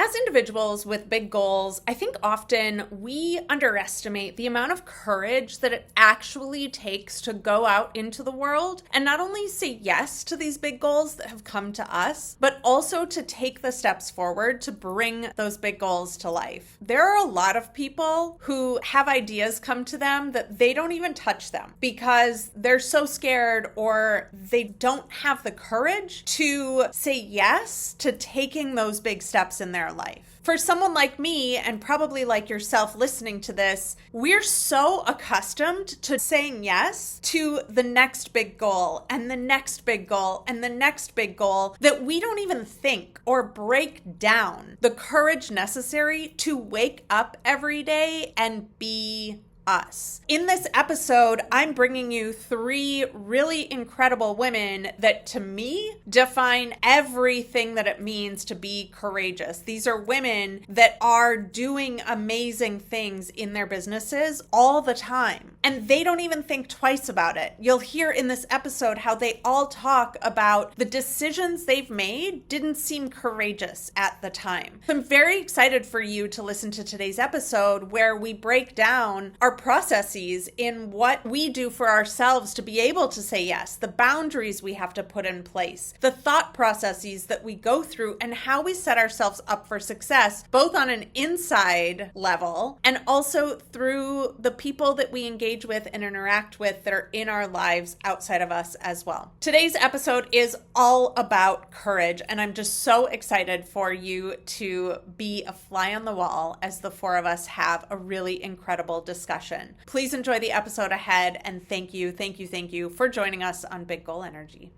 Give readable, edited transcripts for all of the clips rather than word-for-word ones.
As individuals with big goals, I think often we underestimate the amount of courage that it actually takes to go out into the world and not only say yes to these big goals that have come to us, but also to take the steps forward to bring those big goals to life. There are a lot of people who have ideas come to them that they don't even touch them because they're so scared or they don't have the courage to say yes to taking those big steps in their life. For someone like me, and probably like yourself listening to this, we're so accustomed to saying yes to the next big goal and the next big goal and the next big goal that we don't even think or break down the courage necessary to wake up every day and be us. In this episode, I'm bringing you 3 really incredible women that to me define everything that it means to be courageous. These are women that are doing amazing things in their businesses all the time, and they don't even think twice about it. You'll hear in this episode how they all talk about the decisions they've made didn't seem courageous at the time. So I'm very excited for you to listen to today's episode where we break down our processes in what we do for ourselves to be able to say yes, the boundaries we have to put in place, the thought processes that we go through, and how we set ourselves up for success, both on an inside level and also through the people that we engage with and interact with that are in our lives outside of us as well. Today's episode is all about courage, and I'm just so excited for you to be a fly on the wall as the 4 of us have a really incredible discussion. Please enjoy the episode ahead, and thank you for joining us on Big Goal Energy.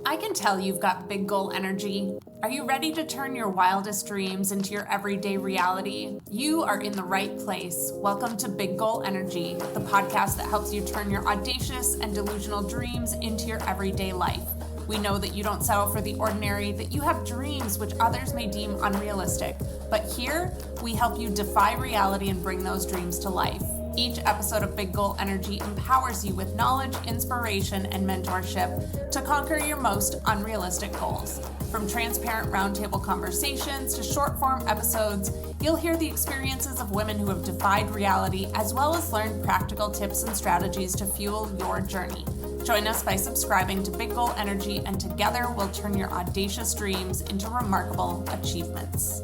I can tell you've got big goal energy. Are you ready to turn your wildest dreams into your everyday reality? You are in the right place. Welcome to Big Goal Energy, the podcast that helps you turn your audacious and delusional dreams into your everyday life. We know that you don't settle for the ordinary, that you have dreams which others may deem unrealistic. But here, we help you defy reality and bring those dreams to life. Each episode of Big Goal Energy empowers you with knowledge, inspiration, and mentorship to conquer your most unrealistic goals. From transparent roundtable conversations to short-form episodes, you'll hear the experiences of women who have defied reality, as well as learn practical tips and strategies to fuel your journey. Join us by subscribing to Big Goal Energy, and together we'll turn your audacious dreams into remarkable achievements.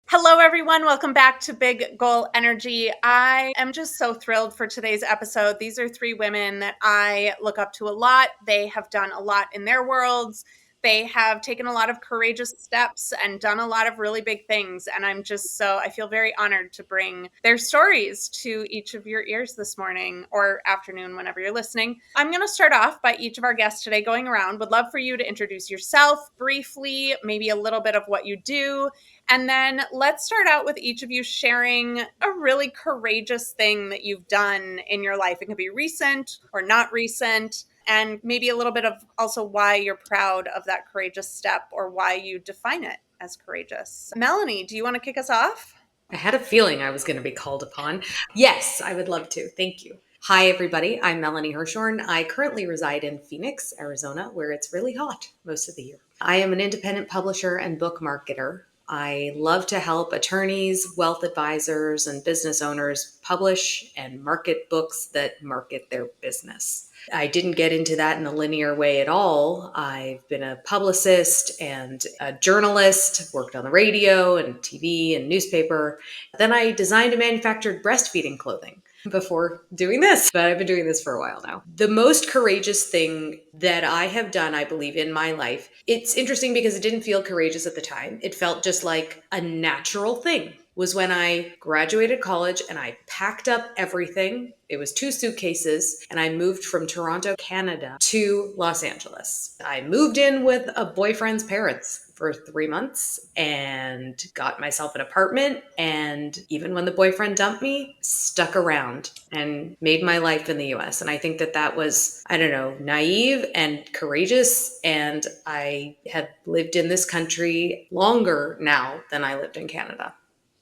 Hello, everyone. Welcome back to Big Goal Energy. I am just so thrilled for today's episode. These are 3 women that I look up to a lot. They have done a lot in their worlds. They have taken a lot of courageous steps and done a lot of really big things. And I feel very honored to bring their stories to each of your ears this morning or afternoon, whenever you're listening. I'm going to start off by each of our guests today going around. Would love for you to introduce yourself briefly, maybe a little bit of what you do. And then let's start out with each of you sharing a really courageous thing that you've done in your life. It can be recent or not recent. And maybe a little bit of also why you're proud of that courageous step or why you define it as courageous. Melanie, do you want to kick us off? I had a feeling I was going to be called upon. Yes, I would love to. Thank you. Hi, everybody. I'm Melanie Herschorn. I currently reside in Phoenix, Arizona, where it's really hot most of the year. I am an independent publisher and book marketer. I love to help attorneys, wealth advisors, and business owners publish and market books that market their business. I didn't get into that in a linear way at all. I've been a publicist and a journalist, worked on the radio and TV and newspaper. Then I designed and manufactured breastfeeding clothing before doing this, but I've been doing this for a while now. The most courageous thing that I have done, I believe, in my life, it's interesting because it didn't feel courageous at the time. It felt just like a natural thing, was when I graduated college and I packed up everything. It was 2 suitcases and I moved from Toronto, Canada to Los Angeles. I moved in with a boyfriend's parents for 3 months and got myself an apartment. And even when the boyfriend dumped me, stuck around and made my life in the US. And I think that was, naive and courageous. And I have lived in this country longer now than I lived in Canada.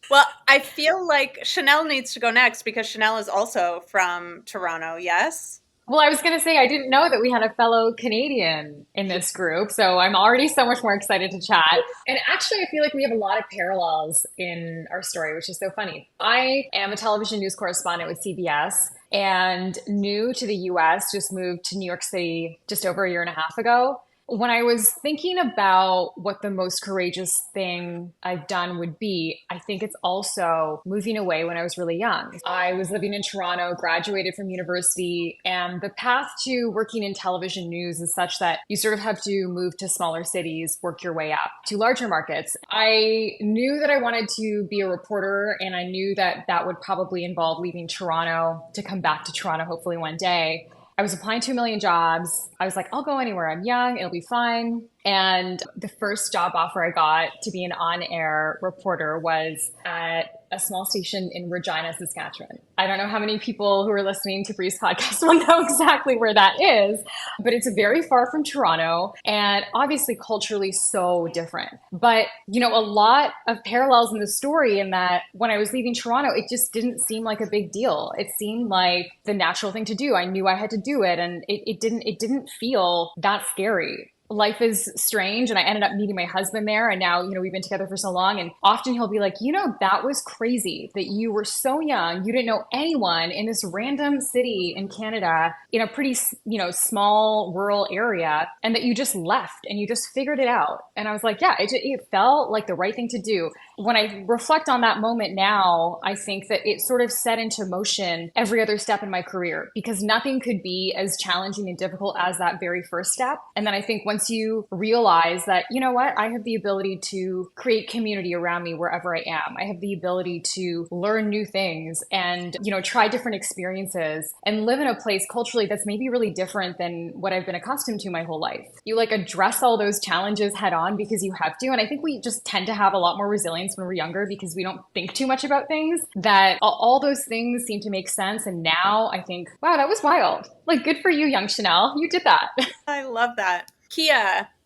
Well, I feel like Shanelle needs to go next because Shanelle is also from Toronto, yes? Well, I was going to say, I didn't know that we had a fellow Canadian in this group, so I'm already so much more excited to chat. And actually, I feel like we have a lot of parallels in our story, which is so funny. I am a television news correspondent with CBS and new to the US, just moved to New York City just over a year and a half ago. When I was thinking about what the most courageous thing I've done would be, I think it's also moving away when I was really young. I was living in Toronto, graduated from university, and the path to working in television news is such that you sort of have to move to smaller cities, work your way up to larger markets. I knew that I wanted to be a reporter, and I knew that that would probably involve leaving Toronto to come back to Toronto hopefully one day. I was applying to a million jobs. I was like, I'll go anywhere. I'm young. It'll be fine. And the first job offer I got to be an on-air reporter was at a small station in Regina, Saskatchewan. I don't know how many people who are listening to Bree's podcast will know exactly where that is, but it's very far from Toronto and obviously culturally so different. But, a lot of parallels in the story in that when I was leaving Toronto, it just didn't seem like a big deal. It seemed like the natural thing to do. I knew I had to do it, and it didn't feel that scary. Life is strange, and I ended up meeting my husband there, and now we've been together for so long, and often he'll be like, that was crazy that you were so young, you didn't know anyone in this random city in Canada in a pretty small rural area, and that you just left and you just figured it out. And I was like, yeah, it felt like the right thing to do. When I reflect on that moment now, I think that it sort of set into motion every other step in my career, because nothing could be as challenging and difficult as that very first step. And then I think once you realize that, I have the ability to create community around me wherever I am. I have the ability to learn new things and, try different experiences and live in a place culturally that's maybe really different than what I've been accustomed to my whole life. You address all those challenges head on because you have to. And I think we just tend to have a lot more resilience when we're younger because we don't think too much about things, that all those things seem to make sense. And now I think, wow, that was wild. Good for you, young Shanelle. You did that. I love that. Kea.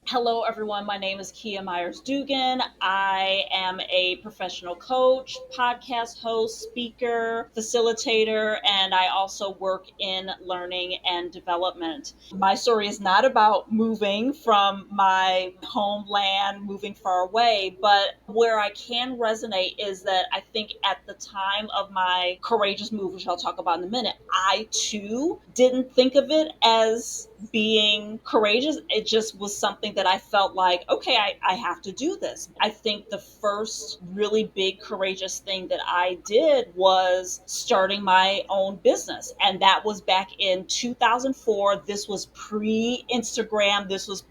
Hello, everyone. My name is Kea Meyers Duggan. I am a professional coach, podcast host, speaker, facilitator, and I also work in learning and development. My story is not about moving from my homeland, moving far away, but where I can resonate is that I think at the time of my courageous move, which I'll talk about in a minute, I too didn't think of it as being courageous. It just was something that I felt like, okay, I have to do this. I think the first really big courageous thing that I did was starting my own business. And that was back in 2004. This was pre-Instagram. This was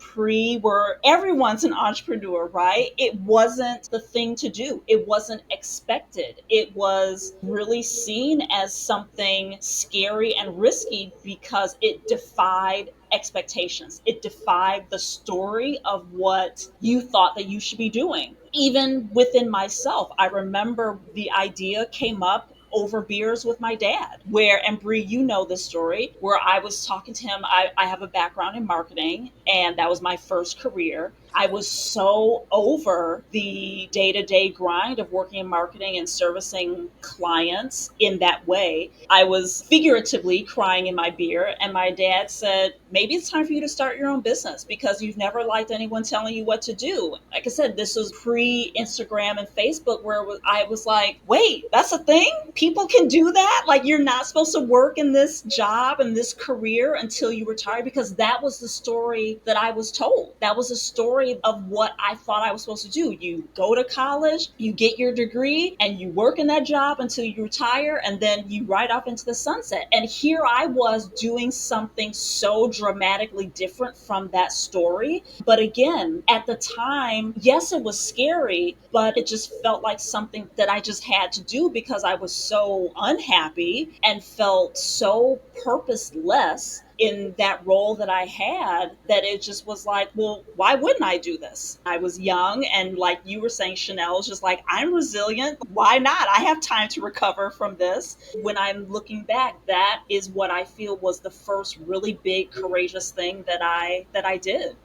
where everyone's an entrepreneur, right? It wasn't the thing to do. It wasn't expected. It was really seen as something scary and risky because it defied expectations. It defied the story of what you thought that you should be doing. Even within myself, I remember the idea came up over beers with my dad, and Bree, you know this story, where I was talking to him. I have a background in marketing, and that was my first career. I was so over the day-to-day grind of working in marketing and servicing clients in that way. I was figuratively crying in my beer, and my dad said, maybe it's time for you to start your own business because you've never liked anyone telling you what to do. Like I said, this was pre-Instagram and Facebook, where I was like, wait, that's a thing? People can do that? Like, you're not supposed to work in this job and this career until you retire? Because that was the story that I was told. That was a story of what I thought I was supposed to do. You go to college, you get your degree, and you work in that job until you retire, and then you ride off into the sunset. And here I was doing something so dramatically different from that story. But again, at the time, yes, it was scary, but it just felt like something that I just had to do because I was so unhappy and felt so purposeless in that role that I had, that it just was like, well, why wouldn't I do this? I was young, and like you were saying, Shanelle, was just like, I'm resilient. Why not? I have time to recover from this. When I'm looking back, that is what I feel was the first really big courageous thing that I did.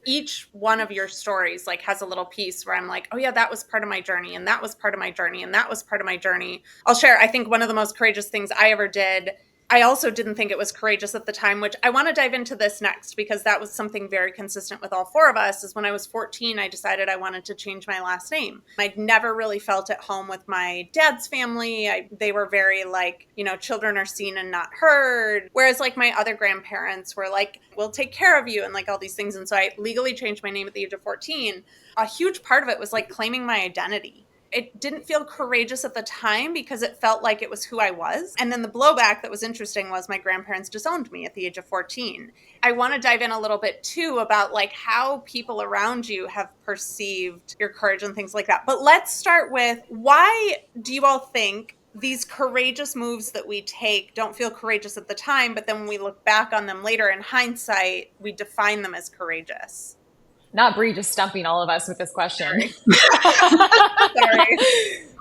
Each one of your stories has a little piece where I'm like, oh yeah, that was part of my journey, and that was part of my journey, and that was part of my journey. I'll share, I think one of the most courageous things I ever did, I also didn't think it was courageous at the time, which I want to dive into this next, because that was something very consistent with all four of us. Is when I was 14, I decided I wanted to change my last name. I'd never really felt at home with my dad's family. They were very like, children are seen and not heard. Whereas like my other grandparents were like, we'll take care of you and like all these things. And so I legally changed my name at the age of 14. A huge part of it was like claiming my identity. It didn't feel courageous at the time because it felt like it was who I was. And then the blowback that was interesting was my grandparents disowned me at the age of 14. I want to dive in a little bit too about like how people around you have perceived your courage and things like that. But let's start with, why do you all think these courageous moves that we take don't feel courageous at the time, but then when we look back on them later in hindsight, we define them as courageous? Not Bree just stumping all of us with this question. Sorry.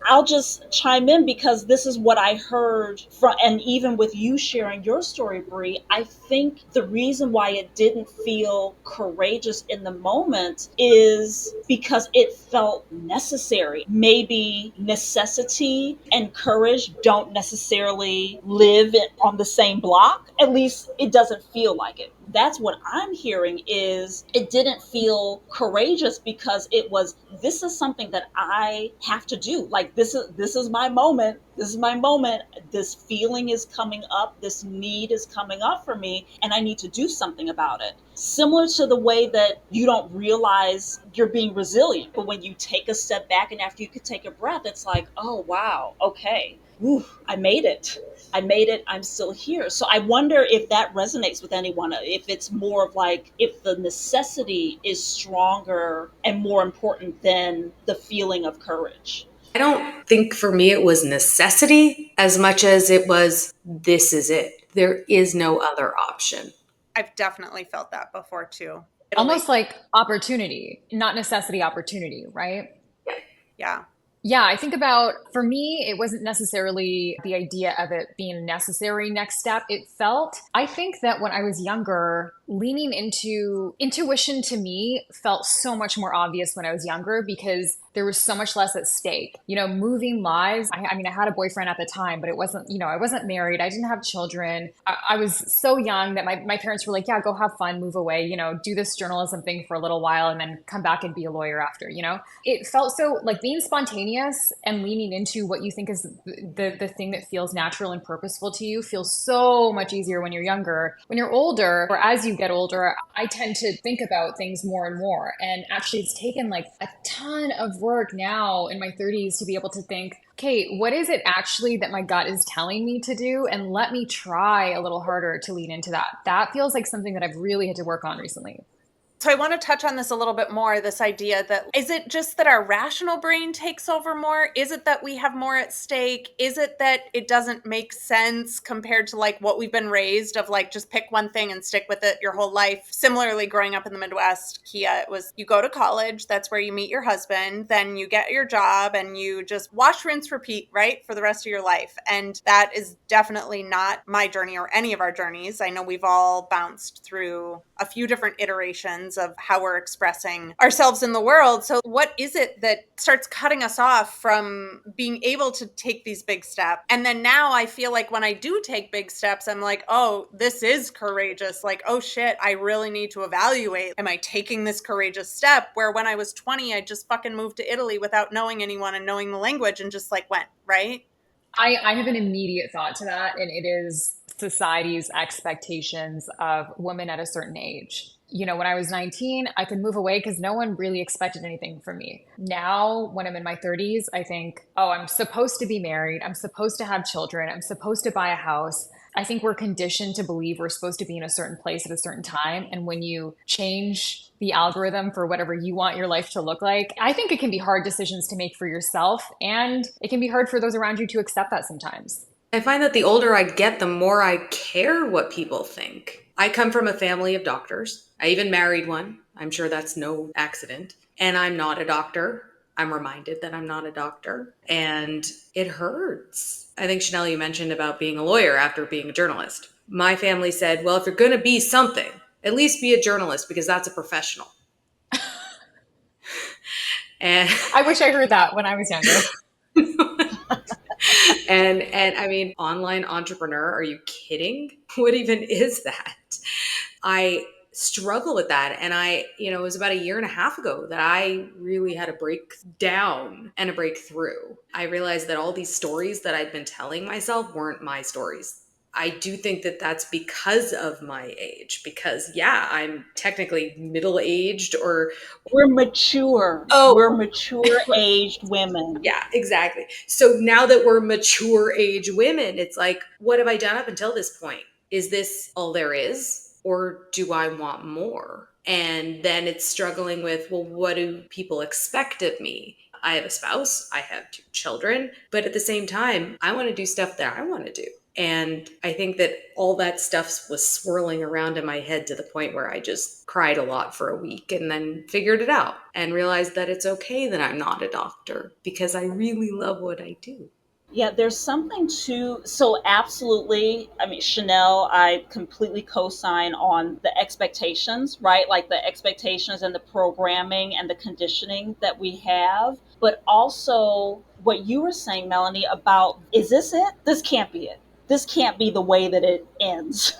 I'll just chime in because this is what I heard from, and even with you sharing your story, Bree, I think the reason why it didn't feel courageous in the moment is because it felt necessary. Maybe necessity and courage don't necessarily live on the same block. At least it doesn't feel like it. That's what I'm hearing, is it didn't feel courageous because it was, this is something that I have to do. Like this is my moment. This is my moment. This feeling is coming up. This need is coming up for me, and I need to do something about it. Similar to the way that you don't realize you're being resilient, but when you take a step back and after you could take a breath, it's like, oh wow, okay. Whew, I made it. I'm still here. So I wonder if that resonates with anyone, if it's more of like, if the necessity is stronger and more important than the feeling of courage. I don't think for me it was necessity as much as it was, this is it. There is no other option. I've definitely felt that before too. Almost like opportunity, not necessity, opportunity, right? Yeah. Yeah, I think about, for me, it wasn't necessarily the idea of it being a necessary next step. It felt, I think that when I was younger, leaning into intuition to me felt so much more obvious when I was younger because there was so much less at stake. Moving lives. I mean, I had a boyfriend at the time, but it wasn't, I wasn't married. I didn't have children. I was so young that my parents were like, yeah, go have fun, move away, do this journalism thing for a little while and then come back and be a lawyer after, It felt so like being spontaneous and leaning into what you think is the thing that feels natural and purposeful to you feels so much easier when you're younger. When you're older, or as you get older, I tend to think about things more and more. And actually, it's taken like a ton of work now in my 30s to be able to think, okay, what is it actually that my gut is telling me to do? And let me try a little harder to lean into that. That feels like something that I've really had to work on recently. So I want to touch on this a little bit more, this idea that, is it just that our rational brain takes over more? Is it that we have more at stake? Is it that it doesn't make sense compared to like what we've been raised of like, just pick one thing and stick with it your whole life? Similarly, growing up in the Midwest, Kea, it was, you go to college, that's where you meet your husband, then you get your job and you just wash, rinse, repeat, right? For the rest of your life. And that is definitely not my journey or any of our journeys. I know we've all bounced through a few different iterations of how we're expressing ourselves in the world. So what is it that starts cutting us off from being able to take these big steps? And then now I feel like when I do take big steps, I'm like, oh, this is courageous. Like, oh shit, I really need to evaluate. Am I taking this courageous step? Where when I was 20, I just fucking moved to Italy without knowing anyone and knowing the language and just like went, right? I have an immediate thought to that, and it is society's expectations of women at a certain age. When I was 19, I could move away because no one really expected anything from me. Now, when I'm in my 30s, I think, oh, I'm supposed to be married. I'm supposed to have children. I'm supposed to buy a house. I think we're conditioned to believe we're supposed to be in a certain place at a certain time. And when you change the algorithm for whatever you want your life to look like, I think it can be hard decisions to make for yourself. And it can be hard for those around you to accept that sometimes. I find that the older I get, the more I care what people think. I come from a family of doctors. I even married one. I'm sure that's no accident. And I'm not a doctor. I'm reminded that I'm not a doctor. And it hurts. I think, Shanelle, you mentioned about being a lawyer after being a journalist. My family said, well, if you're going to be something, at least be a journalist because that's a professional. And I wish I heard that when I was younger. And I mean, online entrepreneur, are you kidding? What even is that? I struggle with that. And it was about a year and a half ago that I really had a breakdown and a breakthrough. I realized that all these stories that I'd been telling myself weren't my stories. I do think that that's because of my age, because yeah, I'm technically middle-aged or We're mature. oh, We're mature aged women. yeah, exactly. So now that we're mature age women, it's like, what have I done up until this point? Is this all there is? Or do I want more? And then it's struggling with, well, what do people expect of me? I have a spouse, I have 2 children, but at the same time, I want to do stuff that I want to do. And I think that all that stuff was swirling around in my head to the point where I just cried a lot for a week and then figured it out and realized that it's okay that I'm not a doctor because I really love what I do. Yeah, there's something to, so absolutely. I mean, Chanel, I completely co sign on the expectations, right? Like the expectations and the programming and the conditioning that we have. But also what you were saying, Melanie, about is this it? This can't be it. This can't be the way that it ends.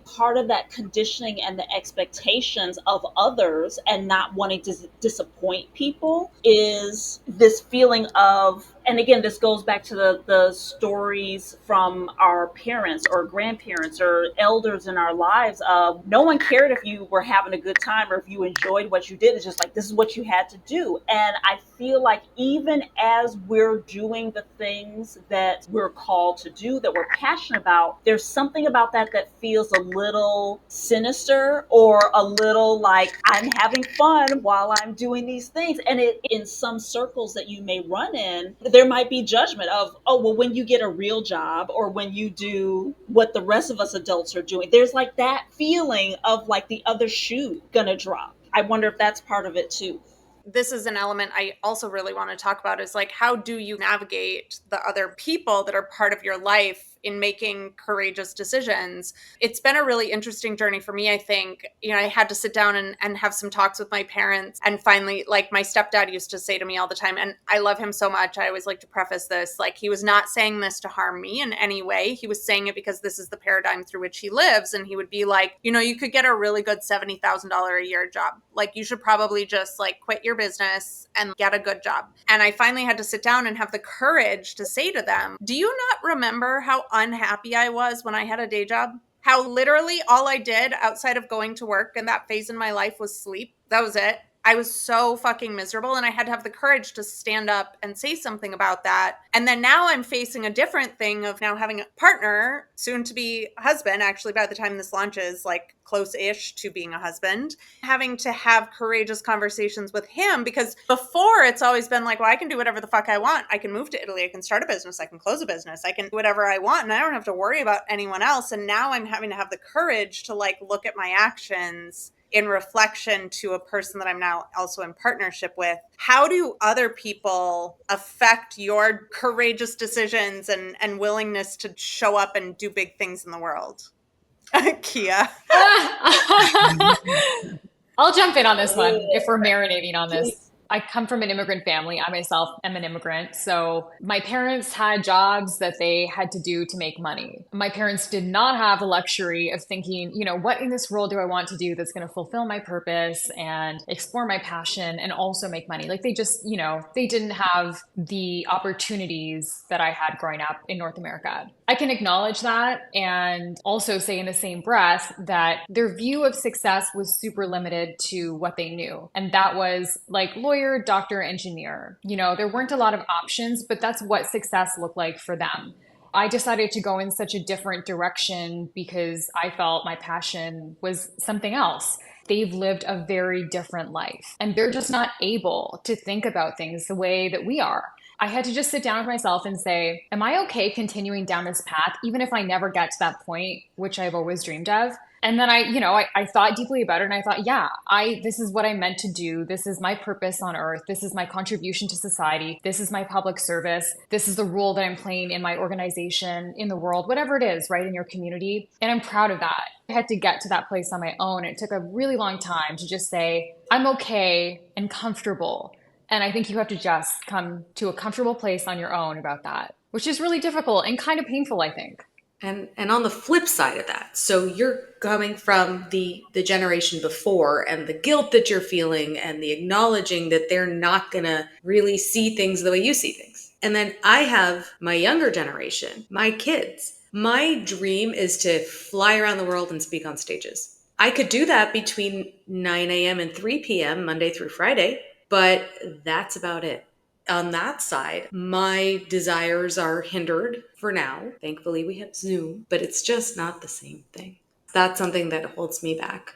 Part of that conditioning and the expectations of others and not wanting to disappoint people is this feeling of, and again, this goes back to the stories from our parents or grandparents or elders in our lives of no one cared if you were having a good time or if you enjoyed what you did. It's just like, this is what you had to do. And I feel like even as we're doing the things that we're called to do, that we're passionate about, there's something about that that feels a little sinister or a little like I'm having fun while I'm doing these things. And it, in some circles that you may run in, there might be judgment of, oh, well, when you get a real job or when you do what the rest of us adults are doing, there's like that feeling of like the other shoe gonna drop. I wonder if that's part of it too. This is an element I also really want to talk about is like, how do you navigate the other people that are part of your life in making courageous decisions? It's been a really interesting journey for me. I think, I had to sit down and have some talks with my parents. And finally, like my stepdad used to say to me all the time, and I love him so much. I always like to preface this, like he was not saying this to harm me in any way. He was saying it because this is the paradigm through which he lives. And he would be like, you could get a really good $70,000 a year job. Like you should probably just like quit your business and get a good job. And I finally had to sit down and have the courage to say to them, do you not remember how unhappy I was when I had a day job? How literally all I did outside of going to work in that phase in my life was sleep. That was it. I was so fucking miserable and I had to have the courage to stand up and say something about that. And then now I'm facing a different thing of now having a partner, soon to be husband, actually by the time this launches, like close-ish to being a husband, having to have courageous conversations with him because before it's always been like, well, I can do whatever the fuck I want. I can move to Italy. I can start a business. I can close a business. I can do whatever I want and I don't have to worry about anyone else. And now I'm having to have the courage to like look at my actions in reflection to a person that I'm now also in partnership with. How do other people affect your courageous decisions and willingness to show up and do big things in the world? Kea. I'll jump in on this one if we're marinating on this. I come from an immigrant family. I myself am an immigrant. So my parents had jobs that they had to do to make money. My parents did not have the luxury of thinking, what in this world do I want to do that's going to fulfill my purpose and explore my passion and also make money? Like they just, they didn't have the opportunities that I had growing up in North America. I can acknowledge that and also say in the same breath that their view of success was super limited to what they knew. And that was like lawyer, doctor, engineer. There weren't a lot of options, but that's what success looked like for them. I decided to go in such a different direction because I felt my passion was something else. They've lived a very different life and they're just not able to think about things the way that we are. I had to just sit down with myself and say, am I okay continuing down this path, even if I never get to that point, which I've always dreamed of? And then I thought deeply about it and I thought, yeah, this is what I meant to do. This is my purpose on earth. This is my contribution to society. This is my public service. This is the role that I'm playing in my organization, in the world, whatever it is, right, in your community. And I'm proud of that. I had to get to that place on my own. It took a really long time to just say, I'm okay and comfortable. And I think you have to just come to a comfortable place on your own about that, which is really difficult and kind of painful, I think. And on the flip side of that, so you're coming from the generation before, and the guilt that you're feeling and the acknowledging that they're not going to really see things the way you see things. And then I have my younger generation, my kids. My dream is to fly around the world and speak on stages. I could do that between 9 a.m. and 3 p.m. Monday through Friday, but that's about it. On that side, my desires are hindered for now. Thankfully, we have Zoom, but it's just not the same thing. That's something that holds me back.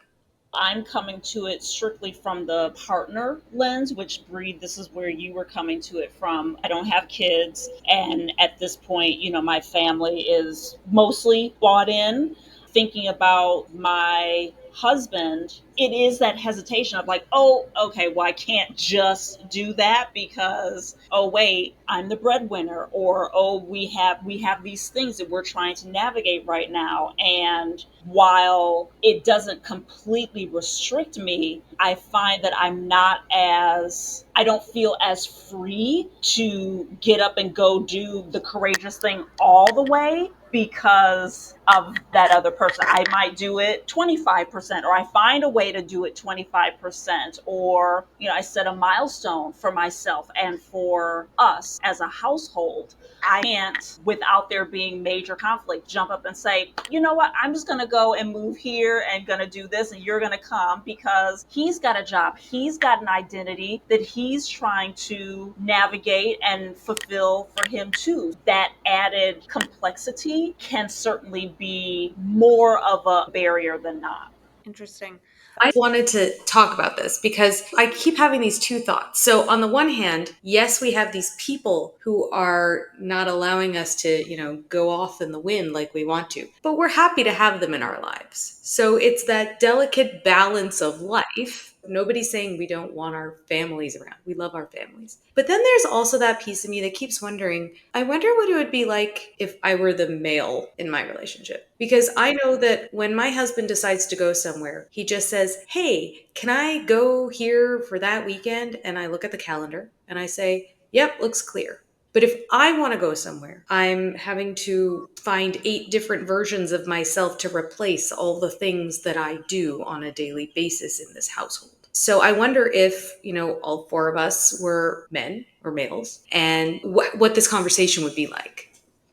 I'm coming to it strictly from the partner lens, which Bree, this is where you were coming to it from. I don't have kids. And at this point, my family is mostly bought in. Thinking about my husband, it is that hesitation of like, oh, okay, well, I can't just do that because, oh, wait, I'm the breadwinner, or oh, we have these things that we're trying to navigate right now. And while it doesn't completely restrict me, I find that I don't feel as free to get up and go do the courageous thing all the way because of that other person. I might do it 25%, or I find a way to do it 25%, or, I set a milestone for myself and for us as a household. I can't, without there being major conflict, jump up and say, you know what, I'm just going to go and move here and going to do this, and you're going to come, because he's got a job. He's got an identity that he's trying to navigate and fulfill for him too. That added complexity can certainly be more of a barrier than not. Interesting. I wanted to talk about this because I keep having these two thoughts. So on the one hand, yes, we have these people who are not allowing us to, go off in the wind like we want to, but we're happy to have them in our lives. So it's that delicate balance of life. Nobody's saying we don't want our families around. We love our families. But then there's also that piece of me that keeps wondering, I wonder what it would be like if I were the male in my relationship. Because I know that when my husband decides to go somewhere, he just says, hey, can I go here for that weekend? And I look at the calendar and I say, yep, looks clear. But if I want to go somewhere, I'm having to find 8 different versions of myself to replace all the things that I do on a daily basis in this household. So I wonder if, all 4 of us were men or males, and what this conversation would be like.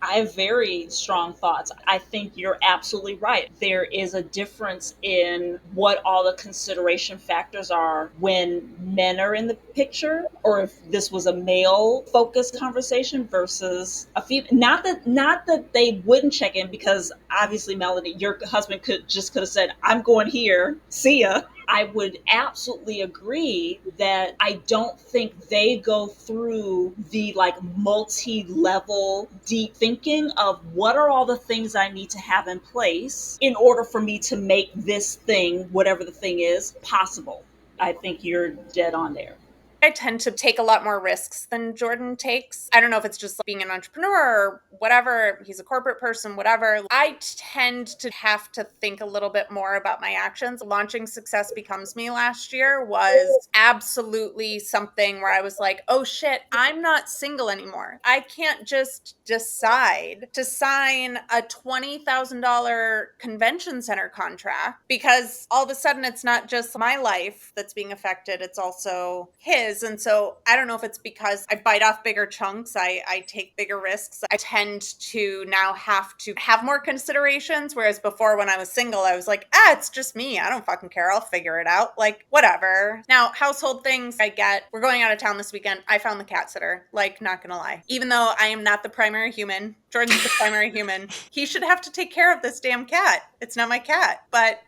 I have very strong thoughts. I think you're absolutely right. There is a difference in what all the consideration factors are when men are in the picture, or if this was a male focused conversation versus a female. Not that they wouldn't check in, because obviously, Melanie, your husband could have said, I'm going here, see ya. I would absolutely agree that I don't think they go through the multi-level deep thinking of what are all the things I need to have in place in order for me to make this thing, whatever the thing is, possible. I think you're dead on there. I tend to take a lot more risks than Jordan takes. I don't know if it's just being an entrepreneur or whatever. He's a corporate person, whatever. I tend to have to think a little bit more about my actions. Launching Success Becomes Me last year was absolutely something where I was like, oh shit, I'm not single anymore. I can't just decide to sign a $20,000 convention center contract, because all of a sudden it's not just my life that's being affected, it's also his. And so I don't know if it's because I bite off bigger chunks, I take bigger risks. I tend to now have to have more considerations, whereas before when I was single, I was like, it's just me. I don't fucking care. I'll figure it out. Like, whatever. Now, household things I get. We're going out of town this weekend. I found the cat sitter. Like, not gonna lie. Even though I am not the primary human, Jordan's the primary human. He should have to take care of this damn cat. It's not my cat. But,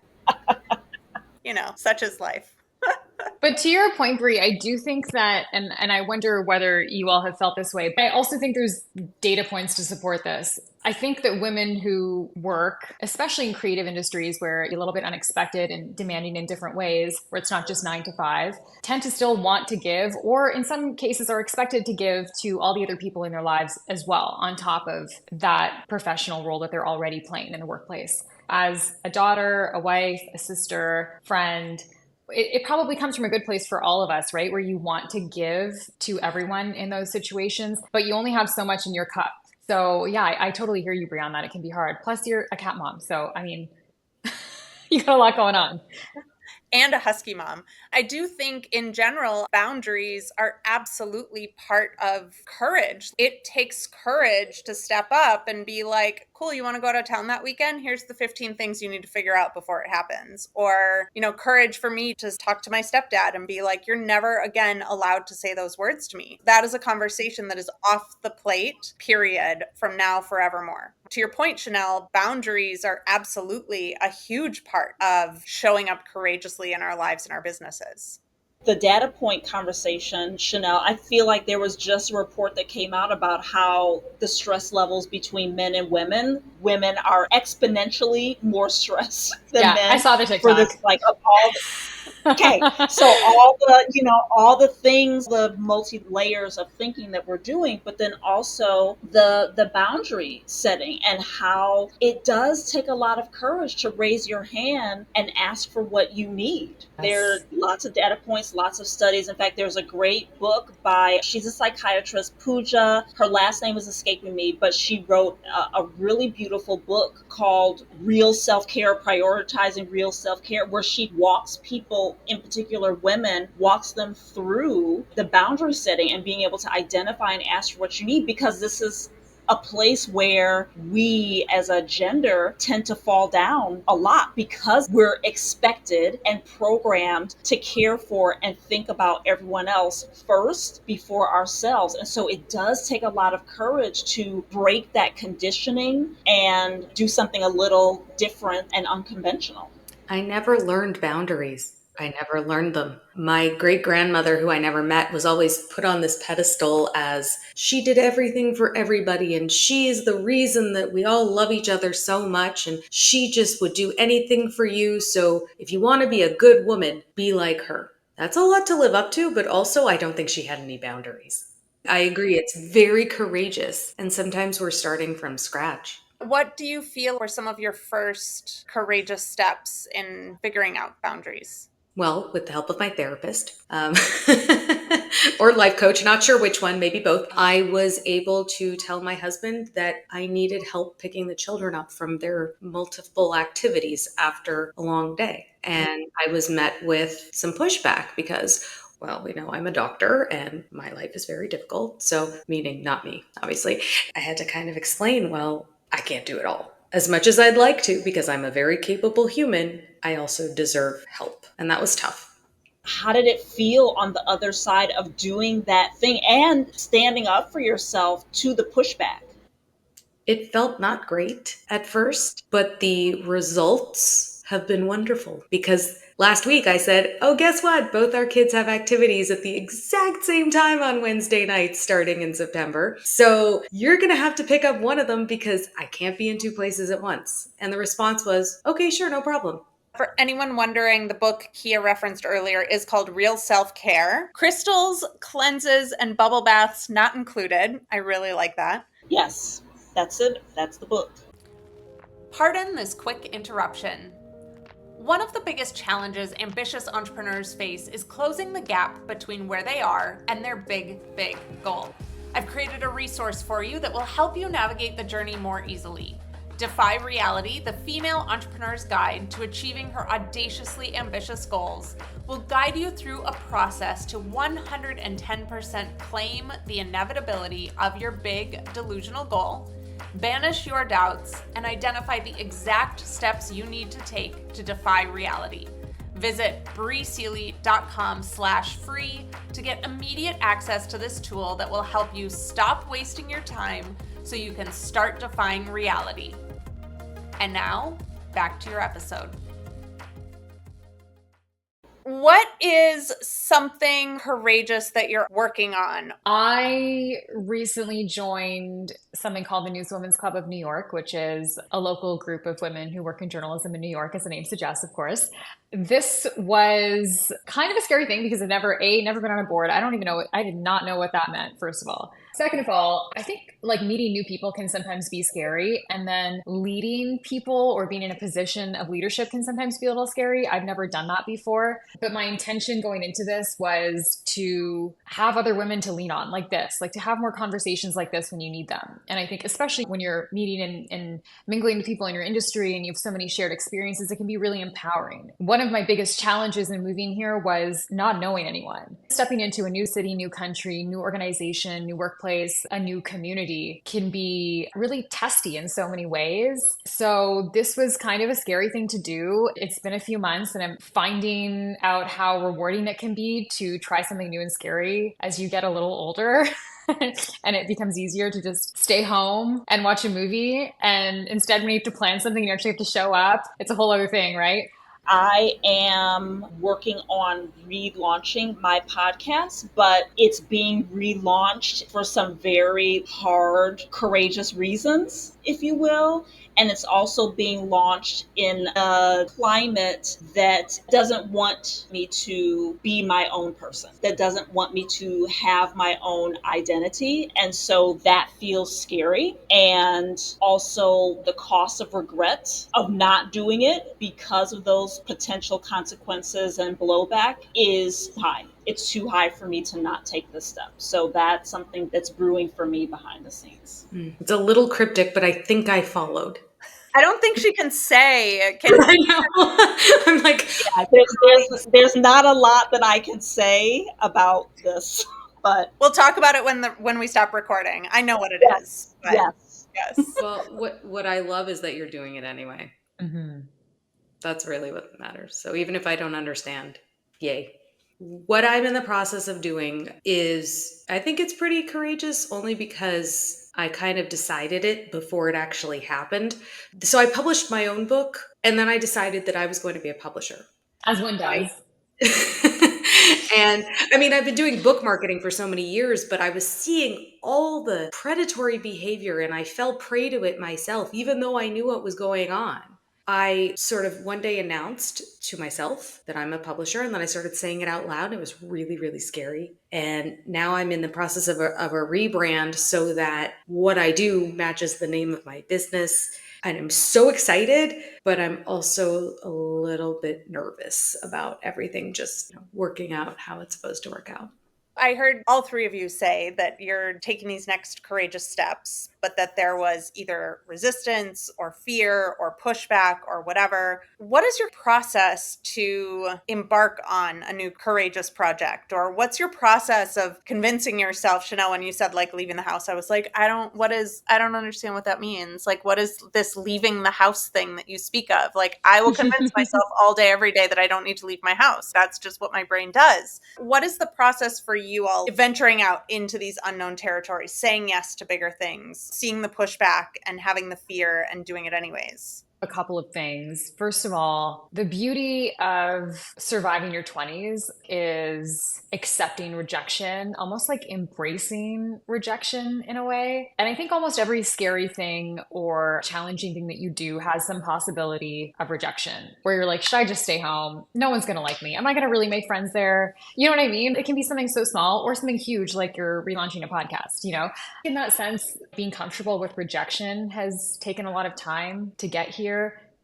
such is life. But to your point, Brie, I do think that, and I wonder whether you all have felt this way, but I also think there's data points to support this. I think that women who work, especially in creative industries where you're a little bit unexpected and demanding in different ways, where it's not just 9 to 5, tend to still want to give, or in some cases are expected to give to all the other people in their lives as well, on top of that professional role that they're already playing in the workplace. As a daughter, a wife, a sister, friend, it probably comes from a good place for all of us, right? Where you want to give to everyone in those situations, but you only have so much in your cup. So yeah, I totally hear you, Brie, on that. It can be hard. Plus, you're a cat mom, so I mean, you got a lot going on. And a husky mom. I do think in general, boundaries are absolutely part of courage. It takes courage to step up and be like, cool, you want to go out of town that weekend? Here's the 15 things you need to figure out before it happens. Or, courage for me to talk to my stepdad and be like, you're never again allowed to say those words to me. That is a conversation that is off the plate, period, from now forevermore. To your point, Shanelle, boundaries are absolutely a huge part of showing up courageously in our lives and our businesses. The data point conversation, Chanel, I feel like there was just a report that came out about how the stress levels between men and women are exponentially more stressed than Yeah, I men saw the for TikTok. this, like, of all. Okay, so all the things, the multi layers of thinking that we're doing, but then also the boundary setting and how it does take a lot of courage to raise your hand and ask for what you need. There are Yes. lots of data points, lots of studies. In fact, there's a great book by, she's a psychiatrist, Pooja. Her last name is escaping me, but she wrote a really beautiful book called Real Self-Care, Prioritizing Real Self-Care, where she walks people, in particular women, walks them through the boundary setting and being able to identify and ask for what you need, because this is a place where we as a gender tend to fall down a lot because we're expected and programmed to care for and think about everyone else first before ourselves. And so it does take a lot of courage to break that conditioning and do something a little different and unconventional. I never learned boundaries. I never learned them. My great grandmother, who I never met, was always put on this pedestal as she did everything for everybody, and she is the reason that we all love each other so much, and she just would do anything for you. So if you want to be a good woman, be like her. That's a lot to live up to, but also I don't think she had any boundaries. I agree, it's very courageous, and sometimes we're starting from scratch. What do you feel were some of your first courageous steps in figuring out boundaries? Well, with the help of my therapist, or life coach, not sure which one, maybe both, I was able to tell my husband that I needed help picking the children up from their multiple activities after a long day. And I was met with some pushback because, well, I'm a doctor and my life is very difficult. So, meaning not me, obviously. I had to kind of explain, well, I can't do it all. As much as I'd like to, because I'm a very capable human, I also deserve help. And that was tough. How did it feel on the other side of doing that thing and standing up for yourself to the pushback? It felt not great at first, but the results have been wonderful because last week I said, oh, guess what? Both our kids have activities at the exact same time on Wednesday nights starting in September. So you're going to have to pick up one of them because I can't be in two places at once. And the response was, okay, sure, no problem. For anyone wondering, the book Kea referenced earlier is called Real Self-Care. Crystals, cleanses, and bubble baths not included. I really like that. Yes, that's it. That's the book. Pardon this quick interruption. One of the biggest challenges ambitious entrepreneurs face is closing the gap between where they are and their big, big goal. I've created a resource for you that will help you navigate the journey more easily. Defy Reality, the female entrepreneur's guide to achieving her audaciously ambitious goals, will guide you through a process to 110% claim the inevitability of your big delusional goal, banish your doubts, and identify the exact steps you need to take to defy reality. Visit brieseely.com/free to get immediate access to this tool that will help you stop wasting your time so you can start defying reality. And now, back to your episode. What is something courageous that you're working on? I recently joined something called the Newswomen's Club of New York, which is a local group of women who work in journalism in New York, as the name suggests, of course. This was kind of a scary thing because I've never been on a board. I did not know what that meant, first of all. Second of all, I think like meeting new people can sometimes be scary, and then leading people or being in a position of leadership can sometimes be a little scary. I've never done that before. But my intention going into this was to have other women to lean on like this, like to have more conversations like this when you need them. And I think especially when you're meeting and mingling with people in your industry and you have so many shared experiences, it can be really empowering. One of my biggest challenges in moving here was not knowing anyone. Stepping into a new city, new country, new organization, new workplace, a new community can be really testy in so many ways. So this was kind of a scary thing to do. It's been a few months and I'm finding out how rewarding it can be to try something new and scary as you get a little older. And it becomes easier to just stay home and watch a movie. And instead, when you have to plan something, you actually have to show up. It's a whole other thing, right? I am working on relaunching my podcast, but it's being relaunched for some very hard, courageous reasons, if you will. And it's also being launched in a climate that doesn't want me to be my own person, that doesn't want me to have my own identity. And so that feels scary. And also the cost of regret of not doing it because of those potential consequences and blowback is high. It's too high for me to not take this step. So that's something that's brewing for me behind the scenes. It's a little cryptic, but I think I followed. I don't think she can say. I know. I'm like, yeah, there's not a lot that I can say about this, but we'll talk about it when we stop recording. I know what it is. But yes. Well, what I love is that you're doing it anyway. Mm-hmm. That's really what matters. So even if I don't understand, yay. What I'm in the process of doing is, I think it's pretty courageous only because I kind of decided it before it actually happened. So I published my own book and then I decided that I was going to be a publisher. As one does. And I mean, I've been doing book marketing for so many years, but I was seeing all the predatory behavior and I fell prey to it myself, even though I knew what was going on. I sort of one day announced to myself that I'm a publisher, and then I started saying it out loud. It was really, really scary. And now I'm in the process of a rebrand so that what I do matches the name of my business. And I'm so excited, but I'm also a little bit nervous about everything just working out how it's supposed to work out. I heard all three of you say that you're taking these next courageous steps, but that there was either resistance or fear or pushback or whatever. What is your process to embark on a new courageous project? Or what's your process of convincing yourself? Shanelle, when you said like leaving the house, I was like, I don't understand what that means. Like, what is this leaving the house thing that you speak of? Like, I will convince myself all day, every day that I don't need to leave my house. That's just what my brain does. What is the process for you all venturing out into these unknown territories, saying yes to bigger things, seeing the pushback and having the fear and doing it anyways? A couple of things. First of all, the beauty of surviving your 20s is accepting rejection, almost like embracing rejection in a way. And I think almost every scary thing or challenging thing that you do has some possibility of rejection, where you're like, should I just stay home? No one's going to like me. Am I going to really make friends there? You know what I mean? It can be something so small or something huge, like you're relaunching a podcast, In that sense, being comfortable with rejection has taken a lot of time to get here.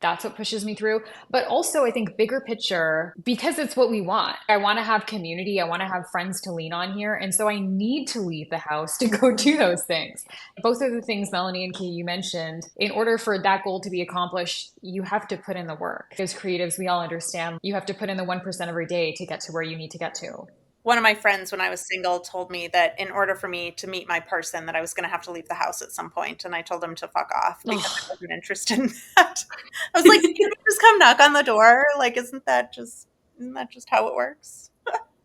That's what pushes me through. But also, I think bigger picture, because it's what we want. I want to have community. I want to have friends to lean on here. And so I need to leave the house to go do those things. Both of the things, Melanie and Kea, you mentioned, in order for that goal to be accomplished, you have to put in the work. As creatives, we all understand you have to put in the 1% every day to get to where you need to get to. One of my friends, when I was single, told me that in order for me to meet my person, that I was going to have to leave the house at some point. And I told him to fuck off because I wasn't interested in that. I was like, can you just come knock on the door? Like, isn't that just how it works?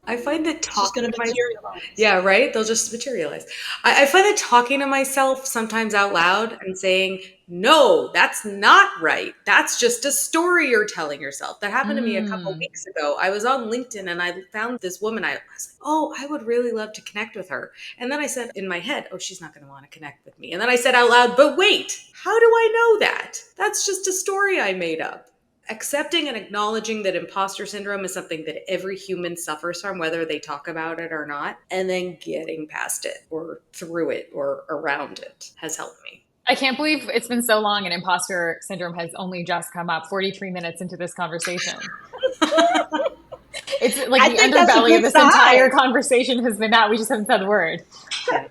I find that talking to materialize. Yeah, right? They'll just materialize. I find that talking to myself sometimes out loud and saying, no, that's not right. That's just a story you're telling yourself. That happened to me a couple weeks ago. I was on LinkedIn and I found this woman. I was like, oh, I would really love to connect with her. And then I said in my head, oh, she's not going to want to connect with me. And then I said out loud, but wait, how do I know that? That's just a story I made up. Accepting and acknowledging that imposter syndrome is something that every human suffers from, whether they talk about it or not, and then getting past it or through it or around it has helped me. I can't believe it's been so long and imposter syndrome has only just come up 43 minutes into this conversation. It's like I the think that's a underbelly of good this sign. entire conversation has been that we just haven't said the word. Yeah.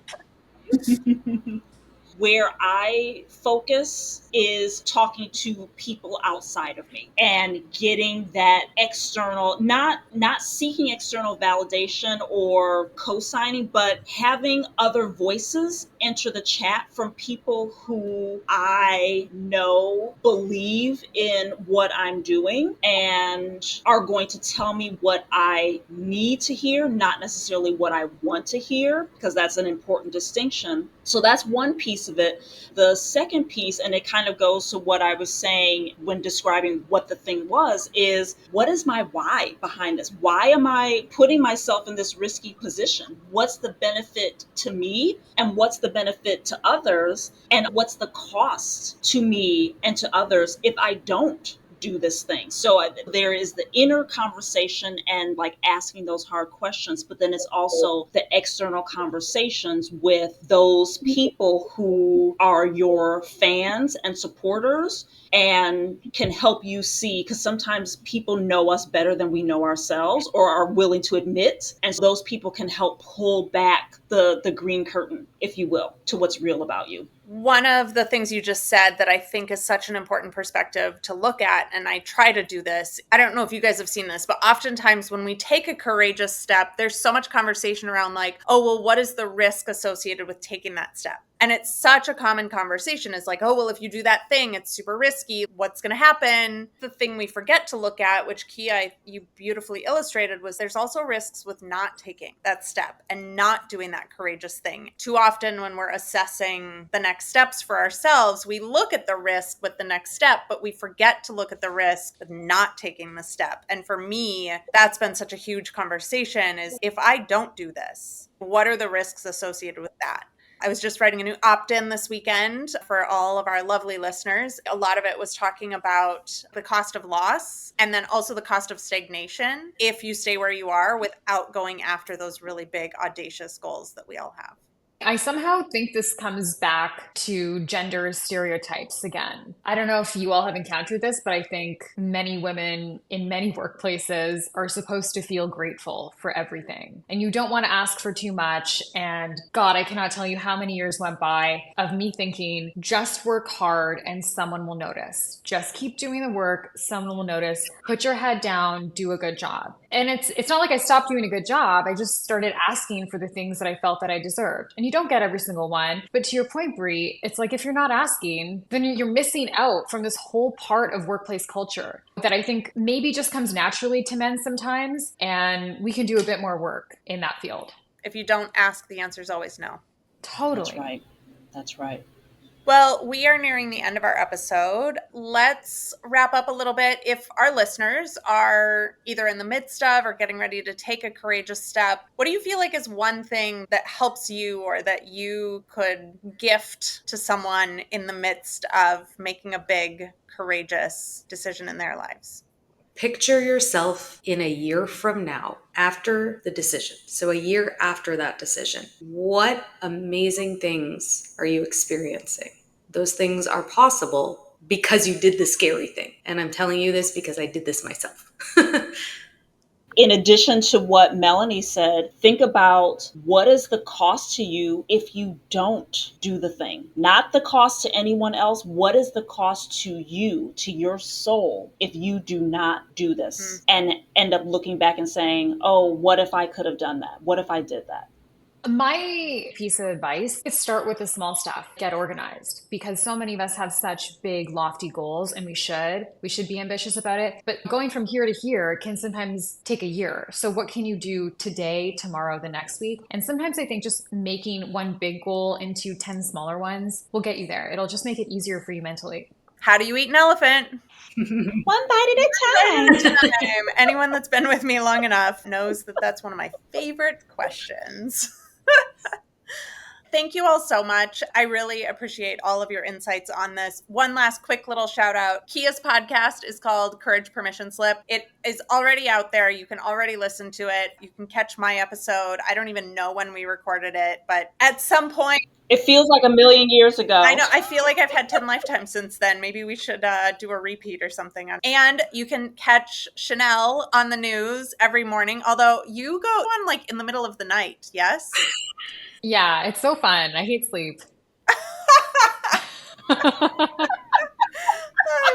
Where I focus is talking to people outside of me and getting that external, not seeking external validation or co-signing, but having other voices enter the chat from people who I know believe in what I'm doing and are going to tell me what I need to hear, not necessarily what I want to hear, because that's an important distinction. So that's one piece of it. The second piece, and it kind of goes to what I was saying when describing what the thing was, is what is my why behind this? Why am I putting myself in this risky position? What's the benefit to me? And what's the benefit to others? And what's the cost to me and to others if I don't do this thing? So there is the inner conversation and like asking those hard questions, but then it's also the external conversations with those people who are your fans and supporters and can help you see, because sometimes people know us better than we know ourselves or are willing to admit, and so those people can help pull back the green curtain, if you will, to what's real about you. One of the things you just said that I think is such an important perspective to look at, and I try to do this, I don't know if you guys have seen this, but oftentimes when we take a courageous step, there's so much conversation around like, oh, well, what is the risk associated with taking that step? And it's such a common conversation is like, oh, well, if you do that thing, it's super risky. What's going to happen? The thing we forget to look at, which Kea, you beautifully illustrated, was there's also risks with not taking that step and not doing that courageous thing. Too often when we're assessing the next steps for ourselves, we look at the risk with the next step, but we forget to look at the risk with not taking the step. And for me, that's been such a huge conversation is if I don't do this, what are the risks associated with that? I was just writing a new opt-in this weekend for all of our lovely listeners. A lot of it was talking about the cost of loss and then also the cost of stagnation if you stay where you are without going after those really big, audacious goals that we all have. I somehow think this comes back to gender stereotypes again. I don't know if you all have encountered this, but I think many women in many workplaces are supposed to feel grateful for everything. And you don't want to ask for too much. And God, I cannot tell you how many years went by of me thinking, just work hard and someone will notice. Just keep doing the work, someone will notice. Put your head down, do a good job. And it's not like I stopped doing a good job. I just started asking for the things that I felt that I deserved. And you don't get every single one. But to your point, Brie, it's like if you're not asking, then you're missing out from this whole part of workplace culture that I think maybe just comes naturally to men sometimes. And we can do a bit more work in that field. If you don't ask, the answer is always no. Totally. That's right. That's right. Well, we are nearing the end of our episode. Let's wrap up a little bit. If our listeners are either in the midst of or getting ready to take a courageous step, what do you feel like is one thing that helps you or that you could gift to someone in the midst of making a big, courageous decision in their lives? Picture yourself in a year from now after the decision. So a year after that decision, what amazing things are you experiencing? Those things are possible because you did the scary thing. And I'm telling you this because I did this myself. In addition to what Melanie said, think about what is the cost to you if you don't do the thing. Not the cost to anyone else. What is the cost to you, to your soul, if you do not do this and end up looking back and saying, oh, what if I could have done that? What if I did that? My piece of advice is start with the small stuff. Get organized because so many of us have such big, lofty goals and we should be ambitious about it. But going from here to here can sometimes take a year. So what can you do today, tomorrow, the next week? And sometimes I think just making one big goal into 10 smaller ones will get you there. It'll just make it easier for you mentally. How do you eat an elephant? One bite at a time. Anyone that's been with me long enough knows that that's one of my favorite questions. Thank you all so much. I really appreciate all of your insights on this. One last quick little shout out. Kea's podcast is called Courage Permission Slip. It is already out there. You can already listen to it. You can catch my episode. I don't even know when we recorded it, but at some point, It feels like a million years ago. I know. I feel like I've had 10 lifetimes since then. Maybe we should do a repeat or something. And you can catch Shanelle on the news every morning, although you go on like in the middle of the night, yes? Yeah, it's so fun. I hate sleep. I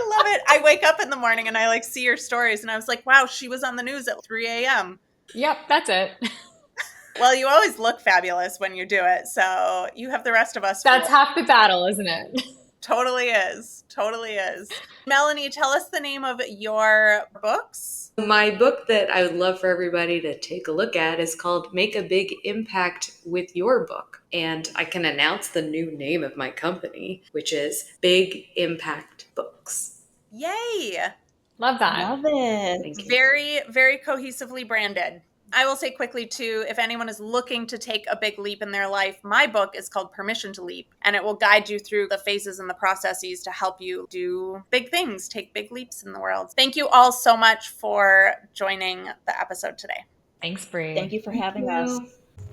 love it. I wake up in the morning and I like see your stories and I was like, wow, she was on the news at 3 a.m. Yep, that's it. Well, you always look fabulous when you do it. So you have the rest of us. That's half the battle, isn't it? Totally is. Totally is. Melanie, tell us the name of your books. My book that I would love for everybody to take a look at is called Make a Big Impact with Your Book. And I can announce the new name of my company, which is Big Impact Books. Yay. Love that. Love it. Thank you. Very, very cohesively branded. I will say quickly, too, if anyone is looking to take a big leap in their life, my book is called Permission to Leap, and it will guide you through the phases and the processes to help you do big things, take big leaps in the world. Thank you all so much for joining the episode today. Thanks, Bree. Thank you for having us.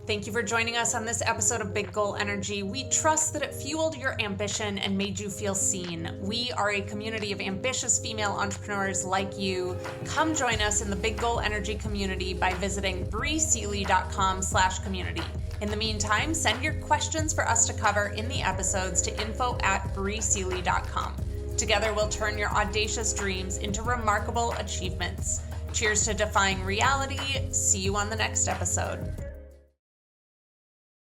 Thank you for joining us on this episode of Big Goal Energy. We trust that it fueled your ambition and made you feel seen. We are a community of ambitious female entrepreneurs like you. Come join us in the Big Goal Energy community by visiting breesealy.com/community. In the meantime, send your questions for us to cover in the episodes to info@breesealy.com. Together, we'll turn your audacious dreams into remarkable achievements. Cheers to defying reality. See you on the next episode.